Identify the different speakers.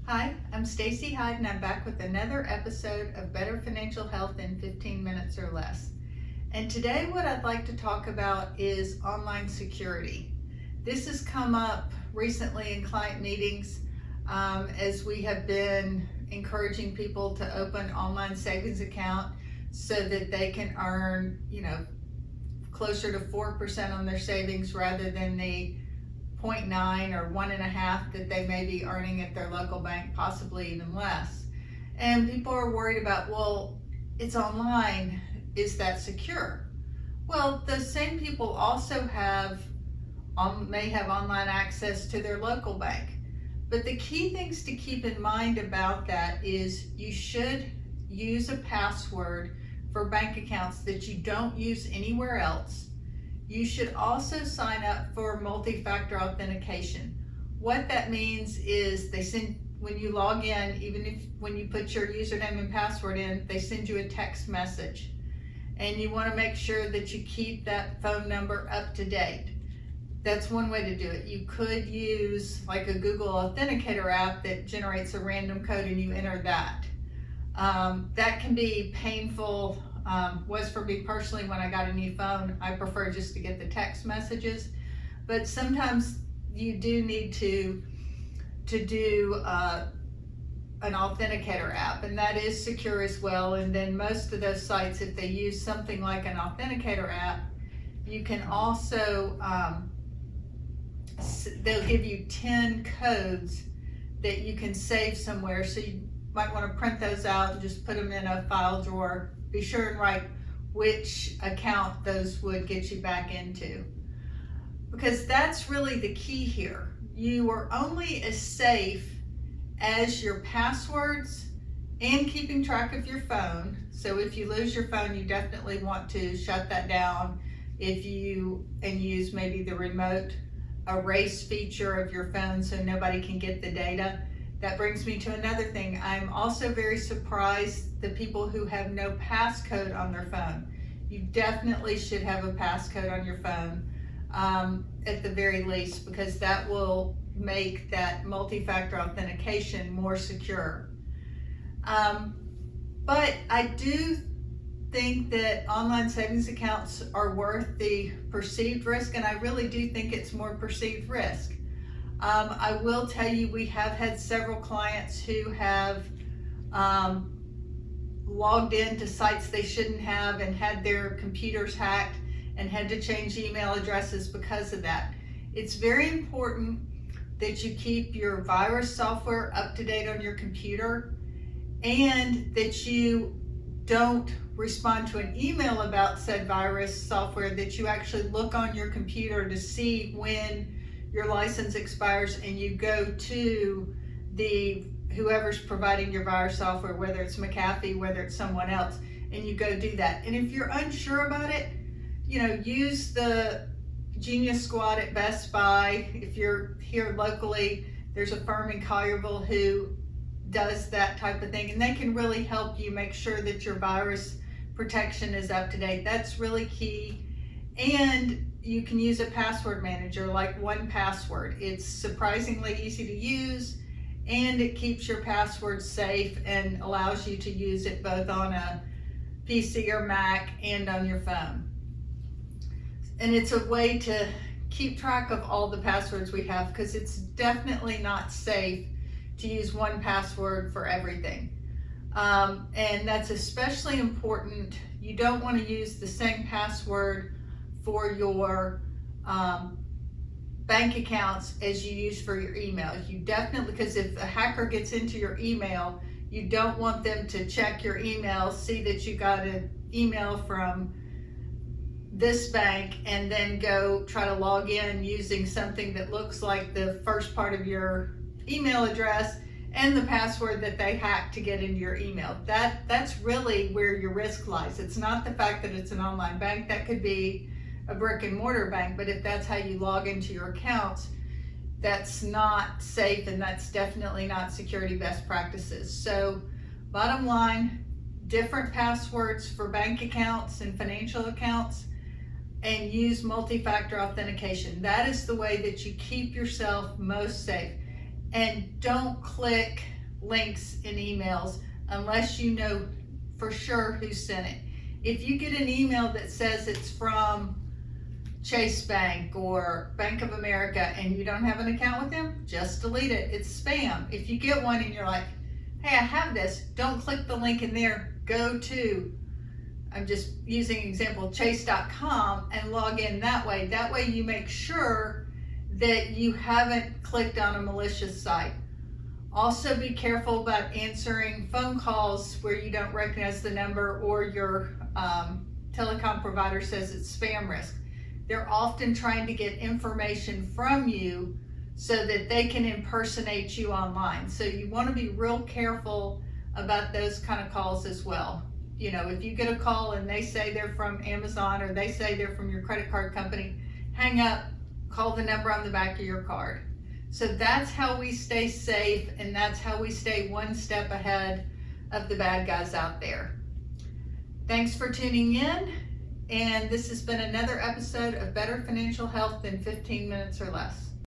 Speaker 1: Hi, I'm Stacey Hyde and I'm back with another episode of Better Financial Health in 15 minutes or less. And today what I'd like to talk about is online security. This has come up recently in client meetings as we have been encouraging people to open online savings account so that they can earn, closer to 4% on their savings rather than the 0.9 or 1.5 that they may be earning at their local bank, possibly even less. And people are worried about, well, it's online, is that secure? Well, those same people also may have online access to their local bank. But the key things to keep in mind about that is you should use a password for bank accounts that you don't use anywhere else. You should also sign up for multi-factor authentication. What that means is when you log in, when you put your username and password in, they send you a text message. And you want to make sure that you keep that phone number up to date. That's one way to do it. You could use like a Google Authenticator app that generates a random code and you enter that. That can be painful. Was for me personally when I got a new phone. I prefer just to get the text messages, but sometimes you do need to do an authenticator app, and that is secure as well. And then most of those sites, if they use something like an authenticator app, you can also they'll give you 10 codes that you can save somewhere, so you might want to print those out and just put them in a file drawer. Be sure and write which account those would get you back into, because that's really the key here. You are only as safe as your passwords and keeping track of your phone. So if you lose your phone, you definitely want to shut that down and use maybe the remote erase feature of your phone so nobody can get the data. That brings me to another thing. I'm also very surprised the people who have no passcode on their phone. You definitely should have a passcode on your phone at the very least, because that will make that multi-factor authentication more secure. But I do think that online savings accounts are worth the perceived risk, and I really do think it's more perceived risk. I will tell you, we have had several clients who have logged into sites they shouldn't have and had their computers hacked and had to change email addresses because of that. It's very important that you keep your virus software up to date on your computer, and that you don't respond to an email about said virus software, that you actually look on your computer to see when your license expires and you go to whoever's providing your virus software, whether it's McAfee, whether it's someone else, and you go do that. And if you're unsure about it, use the Genius Squad at Best Buy. If you're here locally, there's a firm in Collierville who does that type of thing, and they can really help you make sure that your virus protection is up to date. That's really key. And you can use a password manager like 1Password. It's surprisingly easy to use, and it keeps your passwords safe and allows you to use it both on a PC or Mac and on your phone. And it's a way to keep track of all the passwords we have, because it's definitely not safe to use 1Password for everything. And that's especially important. You don't want to use the same password for your bank accounts as you use for your email. You definitely, because if a hacker gets into your email, you don't want them to check your email, see that you got an email from this bank, and then go try to log in using something that looks like the first part of your email address and the password that they hacked to get into your email. That's really where your risk lies. It's not the fact that it's an online bank. That could be a brick and mortar bank, but if that's how you log into your accounts, that's not safe, and that's definitely not security best practices. So bottom line, different passwords for bank accounts and financial accounts, and use multi-factor authentication. That is the way that you keep yourself most safe. And don't click links in emails unless you know for sure who sent it. If you get an email that says it's from Chase Bank or Bank of America and you don't have an account with them, just delete it. It's spam. If you get one and you're like, hey, I have this, don't click the link in there. Go to, I'm just using an example, chase.com and log in that way. That way you make sure that you haven't clicked on a malicious site. Also be careful about answering phone calls where you don't recognize the number or your telecom provider says it's spam risk. They're often trying to get information from you so that they can impersonate you online. So you want to be real careful about those kind of calls as well. You know, if you get a call and they say they're from Amazon or they say they're from your credit card company, hang up, call the number on the back of your card. So that's how we stay safe, and that's how we stay one step ahead of the bad guys out there. Thanks for tuning in, and this has been another episode of Better Financial Health in 15 Minutes or Less.